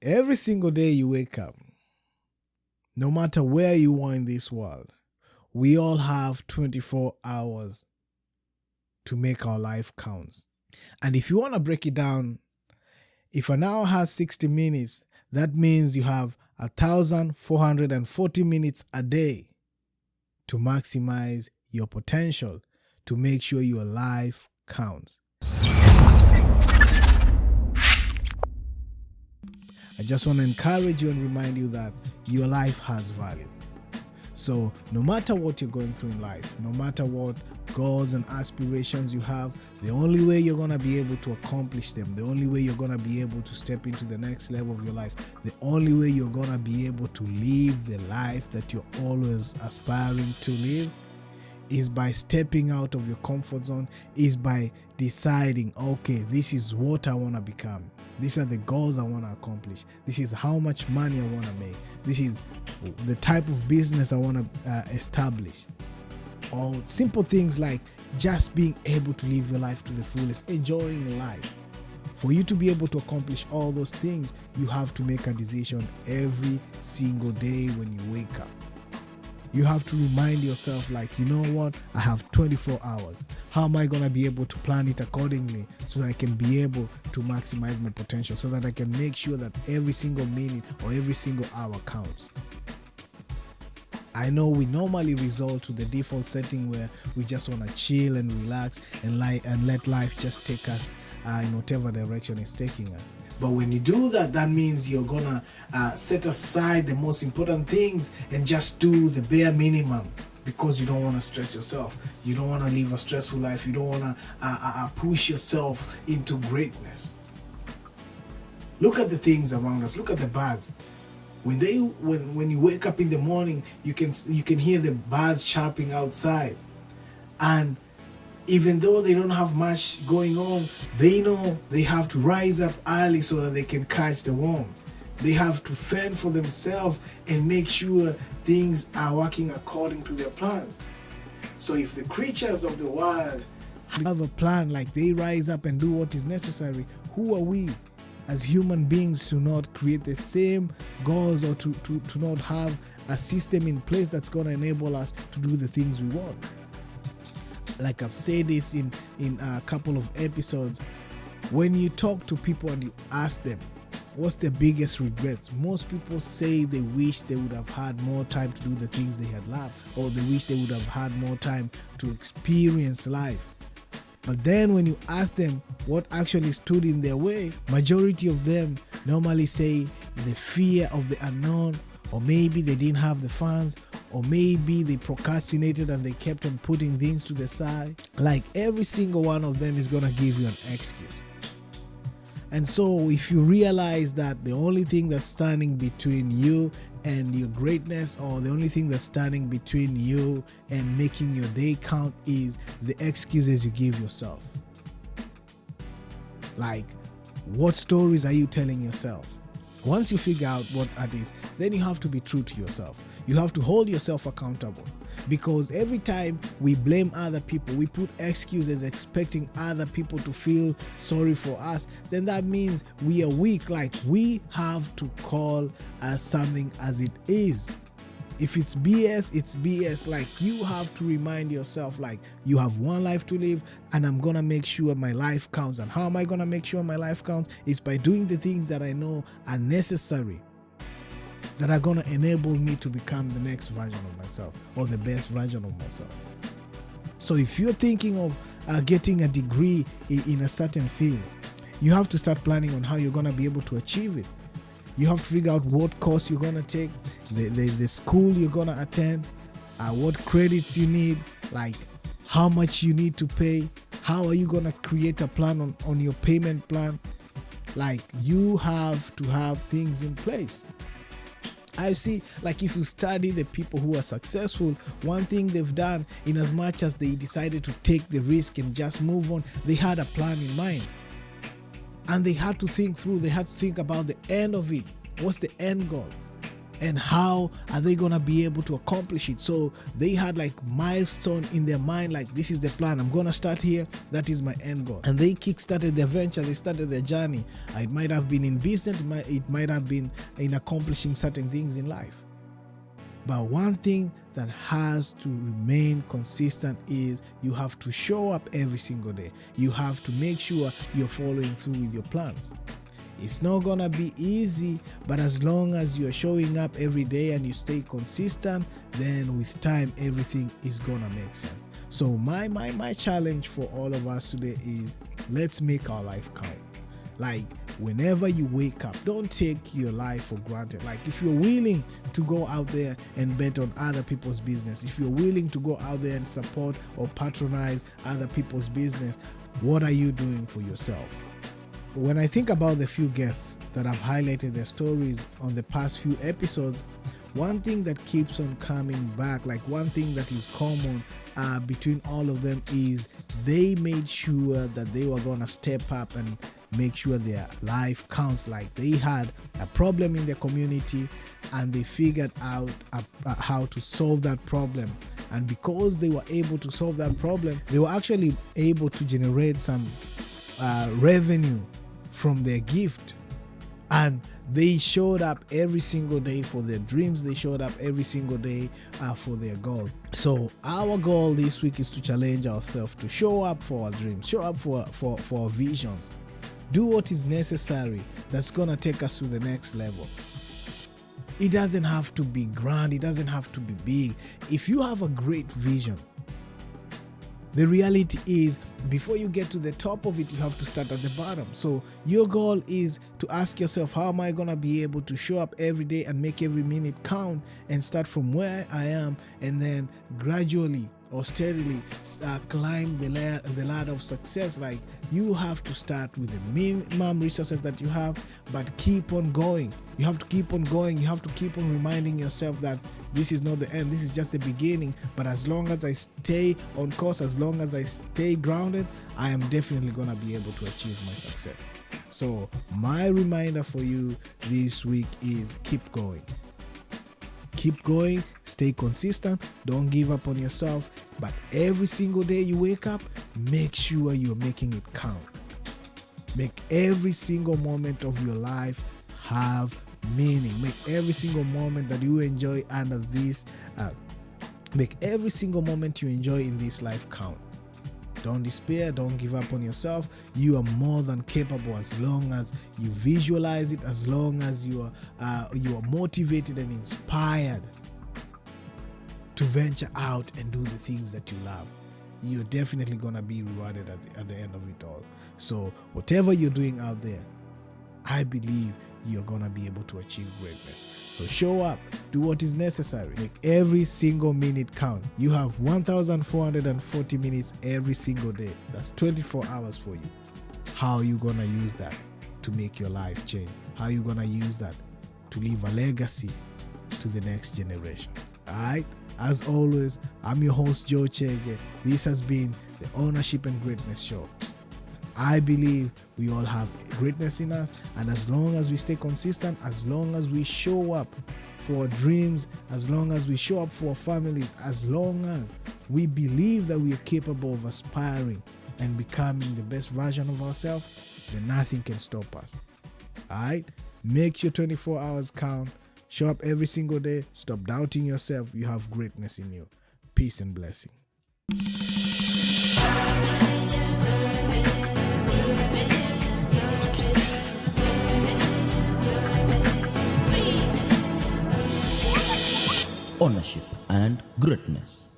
Every single day you wake up, no matter where you are in this world, we all have 24 hours to make our life count. And if you want to break it down, if an hour has 60 minutes, that means you have 1,440 minutes a day to maximize your potential, to make sure your life counts. I just want to encourage you and remind you that your life has value. So no matter what you're going through in life, no matter what goals and aspirations you have, the only way you're going to be able to accomplish them, the only way you're going to be able to step into the next level of your life, the only way you're going to be able to live the life that you're always aspiring to live is by stepping out of your comfort zone, is by deciding, okay, this is what I want to become. These are the goals I want to accomplish. This is how much money I want to make. This is the type of business I want to establish. Or simple things like just being able to live your life to the fullest, enjoying life. For you to be able to accomplish all those things, you have to make a decision every single day when you wake up. You have to remind yourself, like, you know what, I have 24 hours. How am I going to be able to plan it accordingly so that I can be able to maximize my potential, so that I can make sure that every single minute or every single hour counts? I know we normally resort to the default setting where we just want to chill and relax and let life just take us in whatever direction it's taking us. But when you do that, that means you're gonna set aside the most important things and just do the bare minimum, because you don't want to stress yourself. You don't want to live a stressful life. You don't want to push yourself into greatness. Look at the things around us. Look at the birds. When you wake up in the morning, you can hear the birds chirping outside, and even though they don't have much going on, they know they have to rise up early so that they can catch the worm. They have to fend for themselves and make sure things are working according to their plan. So if the creatures of the wild have a plan, like they rise up and do what is necessary, who are we as human beings to not create the same goals, or to not have a system in place that's going to enable us to do the things we want? Like I've said this in a couple of episodes, when you talk to people and you ask them what's their biggest regrets, most people say they wish they would have had more time to do the things they had loved, or they wish they would have had more time to experience life. But then when you ask them what actually stood in their way, majority of them normally say the fear of the unknown, or maybe they didn't have the funds, or maybe they procrastinated and they kept on putting things to the side. Like every single one of them is going to give you an excuse. And so if you realize that the only thing that's standing between you and your greatness, or the only thing that's standing between you and making your day count, is the excuses you give yourself. Like, what stories are you telling yourself? Once you figure out what that is, then you have to be true to yourself. You have to hold yourself accountable, because every time we blame other people, we put excuses expecting other people to feel sorry for us, then that means we are weak. Like, we have to call something as it is. If it's BS, it's BS. Like, you have to remind yourself, like, you have one life to live, and I'm gonna make sure my life counts. And how am I gonna make sure my life counts? It's by doing the things that I know are necessary, that are gonna enable me to become the next version of myself, or the best version of myself. So if you're thinking of getting a degree in a certain field, you have to start planning on how you're gonna be able to achieve it. You have to figure out what course you're gonna take, the school you're gonna attend, what credits you need, like how much you need to pay, how are you gonna create a plan on your payment plan. Like, you have to have things in place. I see, like, if you study the people who are successful, one thing they've done, in as much as they decided to take the risk and just move on, they had a plan in mind. And they had to think through, they had to think about the end of it. What's the end goal? and how are they gonna be able to accomplish it. So they had like milestone in their mind, like this is the plan, I'm gonna start here, that is my end goal. And they kick-started their venture, they started their journey. It might have been in business, it might have been in accomplishing certain things in life. But one thing that has to remain consistent is you have to show up every single day. You have to make sure you're following through with your plans. It's not gonna be easy, but as long as you're showing up every day and you stay consistent, then with time everything is gonna make sense. So my challenge for all of us today is, let's make our life count. Like, whenever you wake up, don't take your life for granted. Like, if you're willing to go out there and bet on other people's business, if you're willing to go out there and support or patronize other people's business, what are you doing for yourself? When I think about the few guests that have highlighted their stories on the past few episodes, one thing that keeps on coming back, like one thing that is common between all of them, is they made sure that they were gonna step up and make sure their life counts. Like, they had a problem in their community and they figured out how to solve that problem. And because they were able to solve that problem, they were actually able to generate some revenue from their gift. And they showed up every single day for their dreams. They showed up every single day for their goal. So our goal this week is to challenge ourselves to show up for our dreams, show up for our visions. Do what is necessary that's gonna take us to the next level. It doesn't have to be grand, it doesn't have to be big. If you have a great vision, the reality is, before you get to the top of it, you have to start at the bottom. So your goal is to ask yourself, how am I gonna be able to show up every day and make every minute count, and start from where I am and then gradually or steadily climb the ladder of success. Like, you have to start with the minimum resources that you have, but keep on going. You have to keep on going. You have to keep on reminding yourself that this is not the end, this is just the beginning. But as long as I stay on course, as long as I stay grounded, I am definitely gonna be able to achieve my success. So my reminder for you this week is keep going. Keep going, stay consistent, don't give up on yourself, but every single day you wake up, make sure you're making it count. Make every single moment of your life have meaning. Make every single moment that you enjoy under this, make every single moment you enjoy in this life count. Don't despair, don't give up on yourself. You are more than capable as long as you visualize it, as long as you are motivated and inspired to venture out and do the things that you love. You're definitely gonna be rewarded at the end of it all. So whatever you're doing out there, I believe you're gonna be able to achieve greatness. So show up, do what is necessary, make every single minute count. You have 1,440 minutes every single day. That's 24 hours for you. How are you gonna use that to make your life change? How are you gonna use that to leave a legacy to the next generation? Alright, as always, I'm your host Joe Chege. This has been the Ownership and Greatness Show. I believe we all have greatness in us, and as long as we stay consistent, as long as we show up for our dreams, as long as we show up for our families, as long as we believe that we are capable of aspiring and becoming the best version of ourselves, then nothing can stop us. Alright? Make your 24 hours count. Show up every single day. Stop doubting yourself. You have greatness in you. Peace and blessing. Ownership and Greatness.